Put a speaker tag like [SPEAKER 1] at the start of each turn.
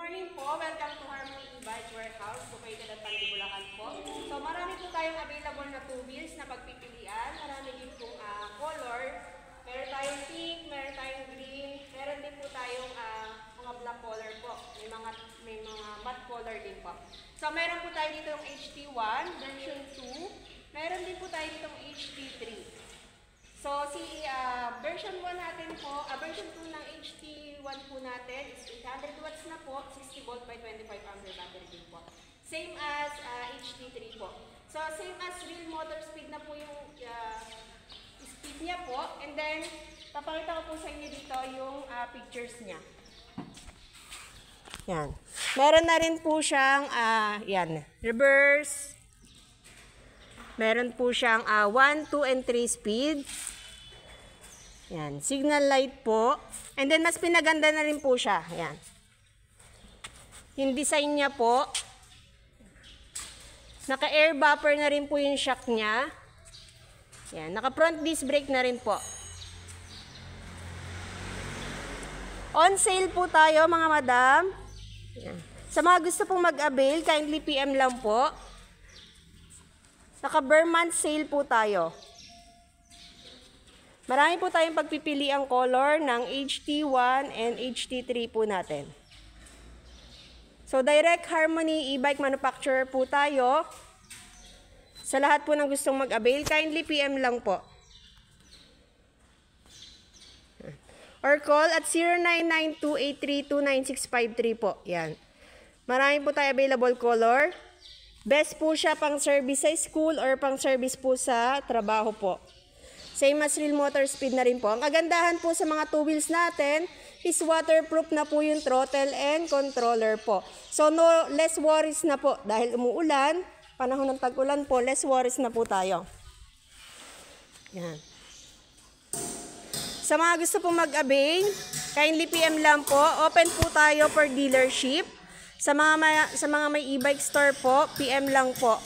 [SPEAKER 1] morning po. Welcome to Harmony E-Bike Warehouse, located at Pandi, Bulacan po. So marami po tayong available na two wheels na pagpipilian. Marami din pong color. Meron tayong pink, meron tayong green, meron din po tayong mga black color po. May mga matte color din po. So meron po tayo dito yung HT1 version 2. Meron din po tayo dito yung HT3. So, version 1 natin po, version 2 ng HT1 po natin is 800 watts na po, 60 volt by 25 ampere battery din po. Same as HT3 po. So, same as real motor speed na po yung speed niya po. And then, papakita ko po sa inyo dito yung pictures niya. Yan. Meron na rin po siyang, yan, reverse. Meron po siyang 1, 2, and 3 speed. Yan, signal light po. And then mas pinaganda na rin po siya. Yan. Yung design niya po. Naka-air bumper na rin po yung shock niya. Yan, naka-front disc brake na rin po. On sale po tayo mga madam. Yan. Sa mga gusto pong mag-avail, kindly PM lang po. Naka-per month sale po tayo. Marami po tayong pagpipili ang color ng HT1 and HT3 po natin. So, direct Harmony e-bike manufacturer po tayo. Sa lahat po ng gustong mag-avail, kindly PM lang po. Or call at 0992832963 po. Yan. Marami po tayo available color. Best po siya pang service sa school or pang service po sa trabaho po. Same as real motor speed na rin po. Ang kagandahan po sa mga two wheels natin is waterproof na po yung throttle and controller po. So no less worries na po dahil umuulan, panahon ng tag-ulan po, less worries na po tayo. Yan. Sa mga gusto pong mag-avail, kindly PM lang po. Open po tayo for dealership. Sa mga may e-bike store po, PM lang po.